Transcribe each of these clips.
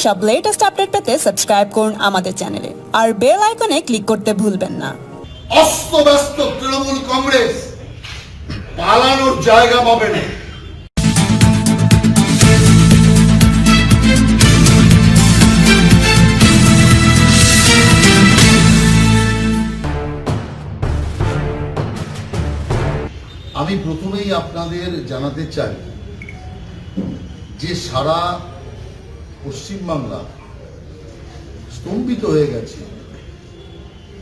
সব latest update পেতে subscribe করুন আমাদের চ্যানেলে আর বেল আইকনে ক্লিক করতে ভুলবেন না। অস্তব্যস্ত তৃণমূল কংগ্রেস পালানোর জায়গা পাবে না। আমি প্রথমেই আপনাদের জানাতে চাই যে সারা পশ্চিমবাংলা স্তম্ভিত হয়ে গেছে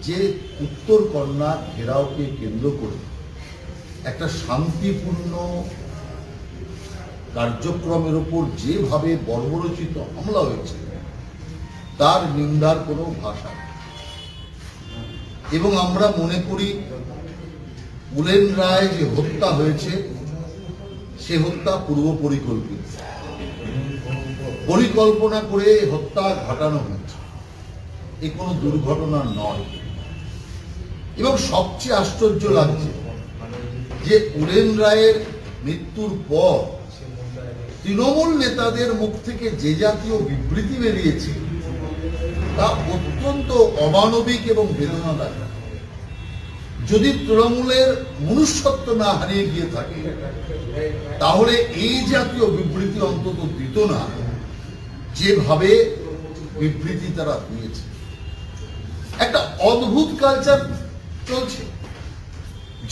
যে উত্তর কন্যা ঘেরাওকে কেন্দ্র করে একটা শান্তিপূর্ণ কার্যক্রমের উপর যেভাবে বর্বরচিত হামলা হয়েছে তার নিন্দার কোনো ভাষা নেই। এবং আমরা মনে করি উলেন রায় যে হত্যা হয়েছে সে হত্যা পূর্ব পরিকল্পনা করে হত্যা ঘটানো হয়েছে, এ কোনো দুর্ঘটনা নয়। এবং সবচেয়ে আশ্চর্য লাগছে যে উলেন রায়ের মৃত্যুর পর তৃণমূল নেতাদের মুখ থেকে যে জাতীয় বিবৃতি বেরিয়েছে তা অত্যন্ত অমানবিক এবং বেদনাদায়ক। যদি তৃণমূলের মনুষ্যত্ব না হারিয়ে গিয়ে থাকে তাহলে এই জাতীয় বিবৃতি অন্তত দিত না যেভাবে বিবৃতি তারা দিয়েছে। একটা অদ্ভুত কালচার চলছে,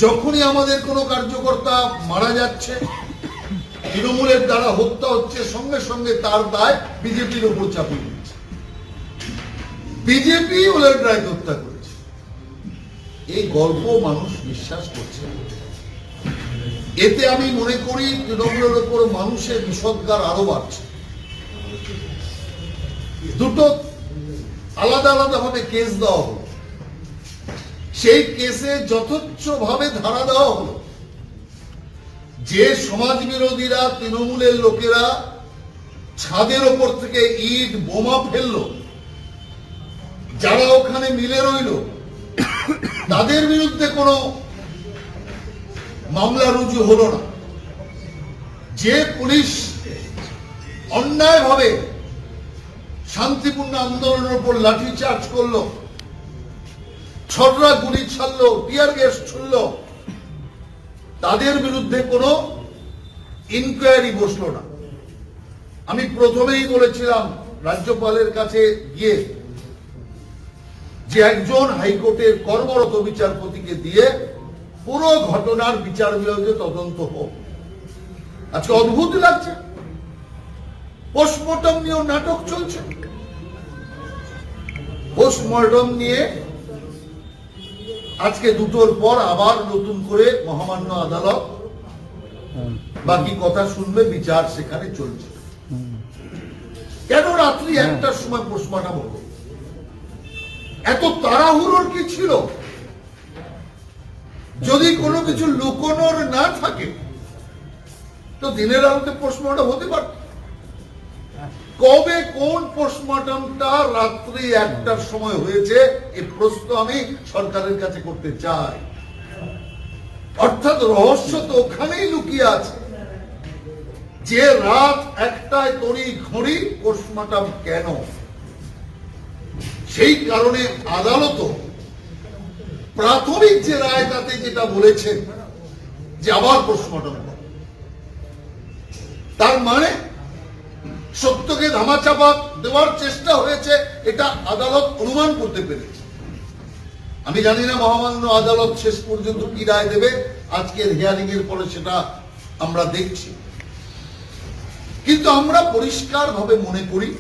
যখনই আমাদের কোনো কার্যকর্তা মারা যাচ্ছে, তৃণমূলের দ্বারা হত্যা হচ্ছে, সঙ্গে সঙ্গে তার দায় বিজেপির উপর চাপিয়ে দিচ্ছে। বিজেপি উলেন রায়কে হত্যা করেছে, এই গল্প মানুষ বিশ্বাস করছে। এতে আমি মনে করি তৃণমূলের উপর মানুষের বিষোদ্গার আরো বাড়ছে। দুটো আলাদা আলাদা ভাবে কেস দেওয়া হলো, সেই কেসে যথেচ্ছভাবে ধারা দেওয়া হলো। যে সমাজ বিরোধীরা তৃণমূলের লোকেরা ছাদের ওপর থেকে ইট বোমা ফেললো, যারা ওখানে মিলে রইল, তাদের বিরুদ্ধে কোনো মামলা রুজু হলো না। যে পুলিশ অন্যায়ভাবে শান্তিপূর্ণ আন্দোলনের উপর লাঠি চার্জ করলো, ছড়রা গুলি ছাড়লো, টিয়ার গ্যাস ছুড়লো, তাদের বিরুদ্ধে কোনো ইনকোয়ারি বসলো না। আমি প্রথমেই বলেছিলাম রাজ্যপালের কাছে গিয়ে যে একজন হাইকোর্টের কর্মরত বিচারপতিকে দিয়ে পুরো ঘটনার বিচার বিভাগে তদন্ত হোক। আজকে অদ্ভুত লাগছে, পোস্টমর্টম নিয়েও নাটক চলছে। পোস্টমর্টম নিয়ে আজকে দুটোর পর আবার নতুন করে মহামান্য আদালত বাকি কথা শুনবে, বিচার সেখানে চলছে। কেন রাত্রি 1টার সময় পোস্টমর্টম হলো? এত তাড়াহুড়োর কি ছিল? যদি কোনো কিছু লুকোনোর না থাকে তো দিনের আলোতে পোস্টমর্টম হতে পারত। কবে কোন পোস্টমর্টমটা রাত্রি 1টার সময় হয়েছে এই প্রশ্ন আমি সরকারের কাছে করতে চাই। অর্থাৎ রহস্য তো ওখানেই লুকিয়ে আছে যে রাত 1টায় তড়ি ঘড়ি পোস্টমর্টম কেন। সেই কারণে আদালত প্রাথমিক যে রায় তাতে যেটা বলেছেন যে আবার পোস্টমর্টম, তার মানে সত্যকে ধামাচাপা দেওয়ার চেষ্টা হয়েছে, এটা আদালত অনুমান করতে পেরেছে। আমি জানি না মহামান্য আদালত শেষ পর্যন্ত কি রায় দেবে, আজকের হিয়ারিং এর পরে সেটা আমরা দেখছি। কিন্তু আমরা পরিষ্কার ভাবে মনে করি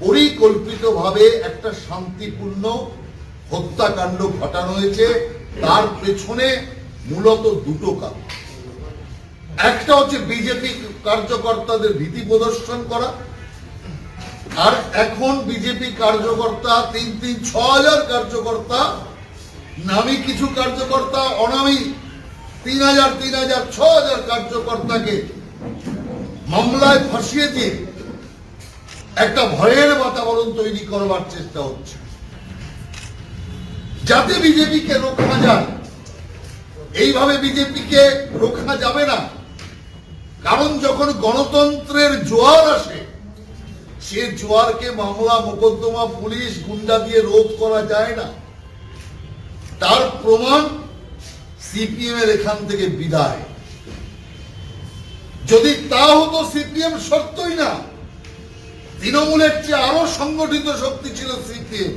পরিকল্পিতভাবে একটা শান্তিপূর্ণ হত্যাকাণ্ড ঘটানো হয়েছে। তার পেছনে মূলত দুটো কারণ। একটা হচ্ছে বিজেপি কার্যকর্তাদের ভীতি প্রদর্শন করা, আর এখন বিজেপি কার্যকর্তা 6,000 কার্যকর্তা, নামী কিছু কার্যকর্তা, অনামী 3,000, 6,000 কার্যকর্তাকে মামলায় ফাঁসিয়ে দিয়ে একটা ভয়ের বাতাবরণ তৈরি করবার চেষ্টা হচ্ছে যাতে বিজেপিকে রোখা যায়। এইভাবে বিজেপিকে রোখা যাবে না, কারণ যখন গণতন্ত্রের জোয়ার আসে সে জোয়ারকে মামলা মোকদ্দমা পুলিশ গুন্ডা দিয়ে রোধ করা যায় না। তার প্রমাণ সিপিএম এর এখান থেকে বিদায়। যদি তা হতো, সিপিএম সত্যই না, তৃণমূলের চেয়ে আরো সংগঠিত শক্তি ছিল সিপিএম,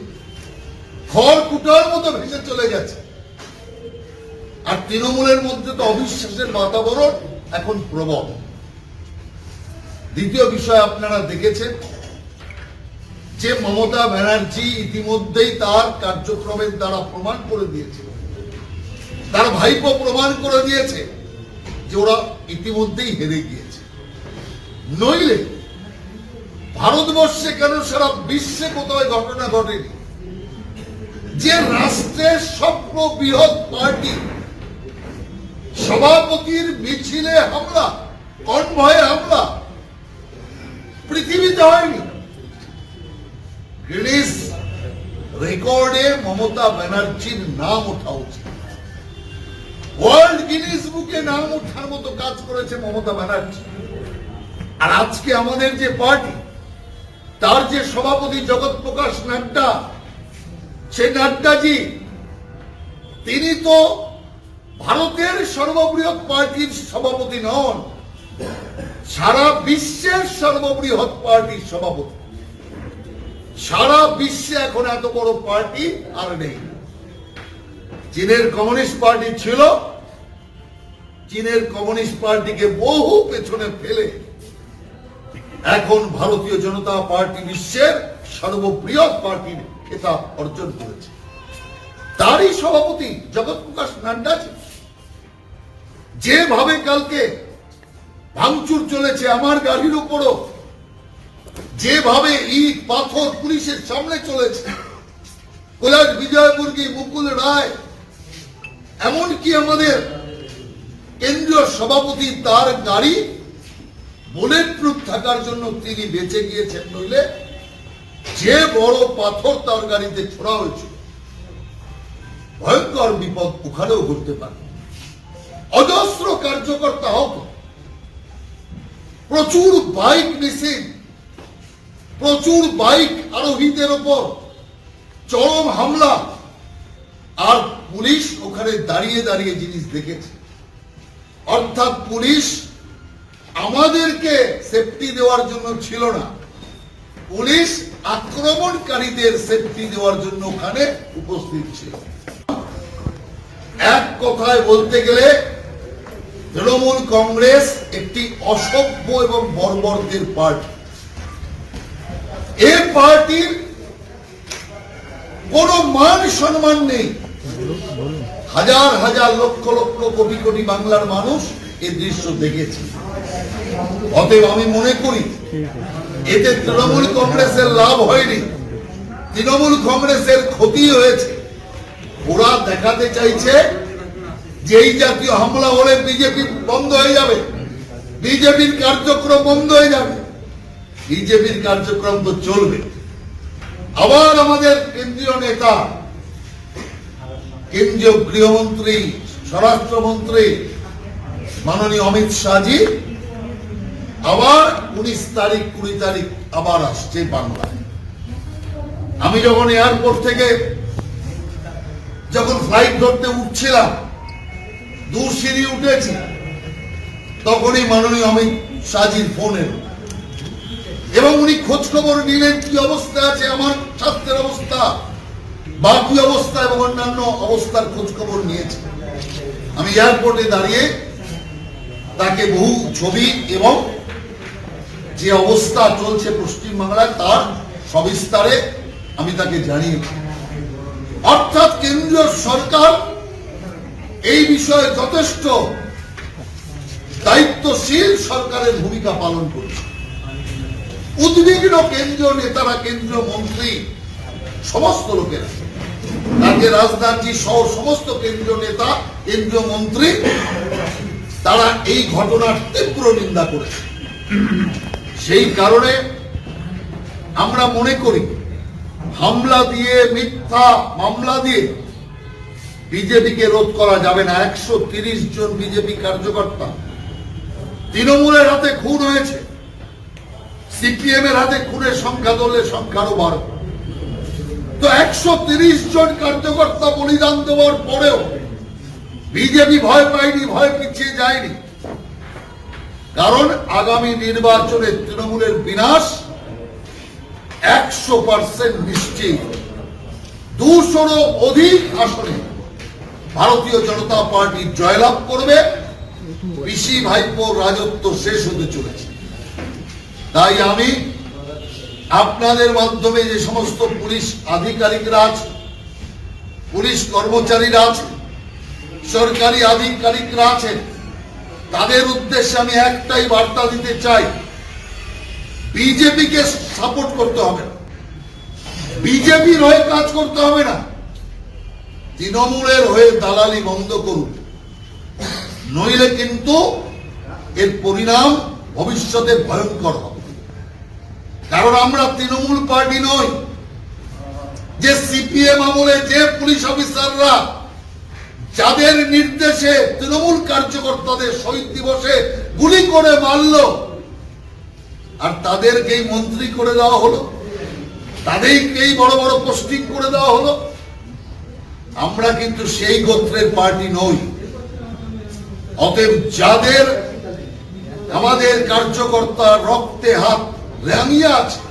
খড়কুটার মতো ভেসে চলে গেছে। আর তৃণমূলের মধ্যে তো অবিশ্বাসের বাতাবরণ এখন প্রবল। দ্বিতীয় বিষয়, আপনারা দেখেছেন যে মমতা ব্যানার্জি ইতিমধ্যেই তার কার্যক্রমের দ্বারা প্রমাণ করে দিয়েছে, তার ভাইপো প্রমাণ করে দিয়েছে যে ওরা ইতিমধ্যেই হেরে গিয়েছে। নইলে ভারতবর্ষে কেন সারা বিশ্বে কোথাও ঘটনা ঘটেনি যে রাষ্ট্রের সর্ববৃহৎ পার্টি সভাপতির মিছিলে হামলা, কনভয়ে হামলা পৃথিবীতে হয়নি। গিনেস রেকর্ডে মমতা ব্যানার্জির নাম ওঠা উচিত, ওয়ার্ল্ড গিনেস বুকে নাম ওঠার মতো কাজ করেছে মমতা ব্যানার্জি। আর আজকে আমাদের যে পার্টি, তার যে সভাপতি জগৎ প্রকাশ নাড্ডা, সে নাড্ডাজি তিনি তো ভারতের সর্ববৃহৎ পার্টির সভাপতি নন, সারা বিশ্বের সর্ববৃহৎ পার্টির সভাপতি। সারা বিশ্বে এখন এত বড় পার্টি আর নেই। চীনের কমিউনিস্ট পার্টি ছিল, চীনের কমিউনিস্ট পার্টিকে বহু পেছনে ফেলে এখন ভারতীয় জনতা পার্টি বিশ্বের সর্ববৃহৎ পার্টির খেতাব অর্জন করেছে। তারই সভাপতি জগৎ প্রকাশ নাড্ডা যেভাবে কালকে ভাঙচুর চলেছে আমার গাড়ির উপরও, যেভাবে ইট পাথর পুলিশের সামনে চলেছে, কৈলাস বিজয়বর্গী, মুকুল রায়, এমনকি আমাদের কেন্দ্রীয় সভাপতি, তার গাড়ি বুলেট প্রুফ থাকার জন্য তিনি বেঁচে গিয়েছেন, নইলে যে বড় পাথর তার গাড়িতে ছোড়া হয়েছিল, ভয়ঙ্কর বিপদ ওখানেও ঘটতে পারে। অজস্র কার্যকর্তা হোক, প্রচুর বাইক মিছিল, প্রচুর বাইক আরোহীদের উপর চরম হামলা, আর পুলিশ ওখানে দাঁড়িয়ে দাঁড়িয়ে জিনিস দেখেছে। অর্থাৎ পুলিশ আমাদেরকে সেফটি দেওয়ার জন্য ছিল না, পুলিশ আক্রমণকারীদের সেফটি দেওয়ার জন্য ওখানে উপস্থিত ছিল। এক কথায় বলতে গেলে তৃণমূল কংগ্রেস একটি অসভ্য এবং বর্বরদের পার্টি। এই পার্টির কোন মান সম্মান নেই। হাজার হাজার লক্ষ লক্ষ কোটি কোটি বাংলার মানুষ এই দৃশ্য দেখেছে। অতএব আমি মনে করি এতে তৃণমূল কংগ্রেসের লাভ হয়নি, তৃণমূল কংগ্রেসের ক্ষতি হয়েছে। ওরা দেখাতে চাইছে যে এই জাতীয় হামলা হলে বিজেপি বন্ধ হয়ে যাবে, বিজেপির কার্যক্রম বন্ধ হয়ে যাবে। বিজেপির কার্যক্রম তো চলবে। আবার আমাদের কেন্দ্রীয় নেতা, কেন্দ্রীয় গৃহমন্ত্রী, স্বরাষ্ট্রমন্ত্রী মাননীয় অমিত শাহজি আবার 19 তারিখ 20 তারিখ আবার আসছে বাংলায়। আমি যখন এয়ারপোর্ট থেকে যখন ফ্লাইট ধরতে উঠছিলাম, 2 সিঁড়ি উঠেছি, তখনই মাননীয় অমিত শাহজির ফোন এলো এবং উনি খোঁজ খবর নিলেন কি অবস্থা আছে আমার স্বাস্থ্যের অবস্থা, বাকি অবস্থা এবং অন্যান্য অবস্থার খোঁজ খবর নিয়েছে। আমি এয়ারপোর্টে দাঁড়িয়ে তাকে বহু ছবি এবং যে অবস্থা চলছে পশ্চিমবাংলায় তার সবিস্তারে আমি তাকে জানিয়েছি। অর্থাৎ কেন্দ্রীয় সরকার এই বিষয়ে যথেষ্ট দায়িত্বশীল সরকারের ভূমিকা পালন করছে। উদ্বিগ্ন কেন্দ্রীয় নেতারা, কেন্দ্রীয় মন্ত্রী, সমস্ত লোকেরা, তাকে রাজনাথজি সহ সমস্ত কেন্দ্রীয় নেতা, কেন্দ্রীয় মন্ত্রী, তারা এই ঘটনার তীব্র নিন্দা করেছে। সেই কারণে আমরা মনে করি হামলা দিয়ে, মিথ্যা মামলা দিয়ে বিজেপিকে রোধ করা যাবে না। 130 জন বিজেপি কার্যকর্তা তৃণমূলের হাতে খুন হয়েছে, সিপিএম এর হাতে খুনের সংখ্যা ধরলে সংখ্যা আরো বাড়বে। তো 130 জন কার্যকর্তা বলিদান দেওয়ার পরেও বিজেপি ভয় পায়নি, ভয় পিছিয়ে যায়নি। কারণ আগামী নির্বাচনে তৃণমূলের বিনাশ 100% নিশ্চিত। 200-রও অধিক আসনে ভারতীয় জনতা পার্টি জয়লাভ করবে। পিসি ভাইপোর রাজত্ব শেষ হতে চলেছে। তাই আমি আপনাদের মাধ্যমে যে সমস্ত পুলিশ আধিকারিকরা আছে, পুলিশ কর্মচারীরা আছে, সরকারি আধিকারিকরা আছেন, তাদের উদ্দেশ্যে আমি একটাই বার্তা দিতে চাই, বিজেপিকে সাপোর্ট করতে হবে না, বিজেপির হয়ে কাজ করতে হবে না, তৃণমূলের হয়ে দালালি বন্ধ করুন। নইলে কিন্তু এর পরিণাম ভবিষ্যতে ভয়ঙ্কর হবে। কারণ আমরা তৃণমূল পার্টি নই যে সিপিএম আমলে যে পুলিশ অফিসাররা যাদের নির্দেশে তৃণমূল কার্যকর্তাদের শহীদ দিবসে গুলি করে মারল আর তাদেরকেই মন্ত্রী করে দেওয়া হলো, তাদেরকেই বড় বড় পোস্টিং করে দেওয়া হলো। আমরা কিন্তু সেই গোত্রের পার্টি নই। অতএব যাদের আমাদের কার্যকর্তা রক্তে হাত রাঙিয়ে আছে,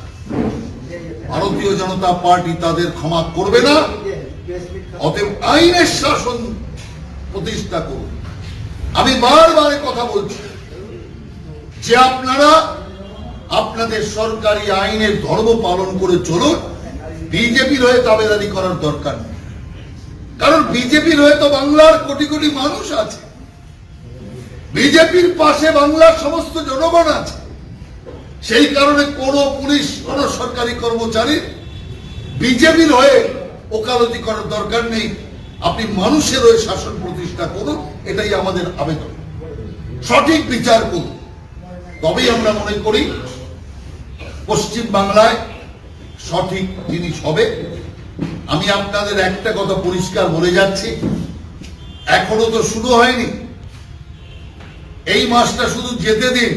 ভারতীয় জনতা পার্টি তাদের ক্ষমা করবে না। অতএব আইনের শাসন প্রতিষ্ঠা করুন। আমি বারবার কথা বলছি যে আপনারা আপনাদের সরকারি আইনের ধর্ম পালন করে চলুন। বিজেপির হয়ে দাবেদারি করার দরকার নেই। কারণ বিজেপির হয়ে তো বাংলার কোটি কোটি মানুষ আছে, বিজেপির পাশে বাংলার সমস্ত জনগণ আছে। সেই কারণে কোন পুলিশ, কোন সরকারি কর্মচারী বিজেপির হয়ে ওকালতি করার দরকার নেই। আপনি মানুষের হয়ে শাসন প্রতিষ্ঠা করুন, এটাই আমাদের আবেদন। সঠিক বিচার করুন, তবেই আমরা মনে করি পশ্চিম বাংলায় সঠিক জিনিস হবে। আমি আপনাদের একটা কথা পরিষ্কার বলে যাচ্ছি, এখনো তো শুরু হয়নি, এই মাসটা শুধু যেতে দিন।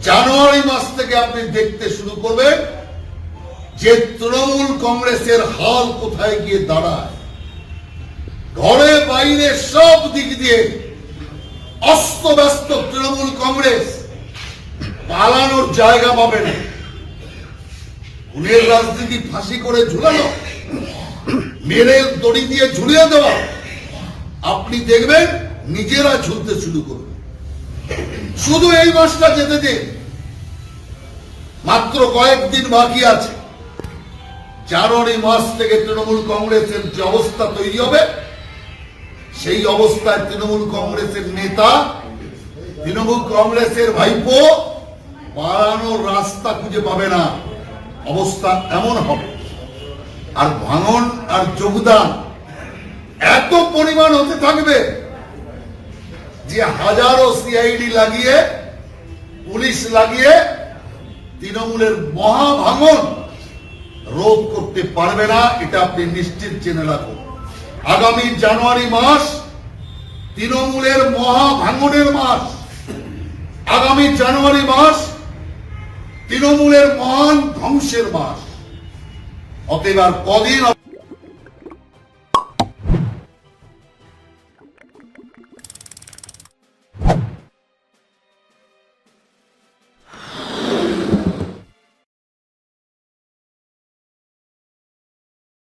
জানুয়ারি মাস থেকে আপনি দেখতে শুরু করবেন যে তৃণমূল কংগ্রেসের হাল কোথায় গিয়ে দাঁড়ায়। ঘরে বাইরে সব দিক দিয়ে অস্তব্যস্ত তৃণমূল কংগ্রেস, পালানোর জায়গা পাবে না। খুনের রাজনীতি ফাঁসি করে ঝুলানো, মেরে দড়ি দিয়ে ঝুলিয়ে দেওয়া, আপনি দেখবেন নিজেরা ঝুলতে শুরু করবে। শুধু এই মাসটা যেতে দিন, মাত্র কয়েকদিন বাকি আছে। জানুয়ারি মাস থেকে তৃণমূল কংগ্রেসের যে অবস্থা তৈরি হবে, সেই অবস্থায় তৃণমূল কংগ্রেসের নেতা, তৃণমূল কংগ্রেসের ভাইপো পালানোর রাস্তা খুঁজে পাবে না। অবস্থা এমন হবে, আর ভাঙন আর যোগদান এত পরিমাণ হতে থাকবে যে হাজারো সিআইডি লাগিয়ে, পুলিশ লাগিয়ে তৃণমূলের মহা ভাঙন রোধ করতে পারবে না। এটা আপনি নিশ্চিত জেনে রাখুন। আগামী জানুয়ারি মাস তৃণমূলের মহা ভাঙনের মাস। আগামী জানুয়ারি মাস তৃণমূলের মহান ধ্বংসের মাস। অতএব আর কদিন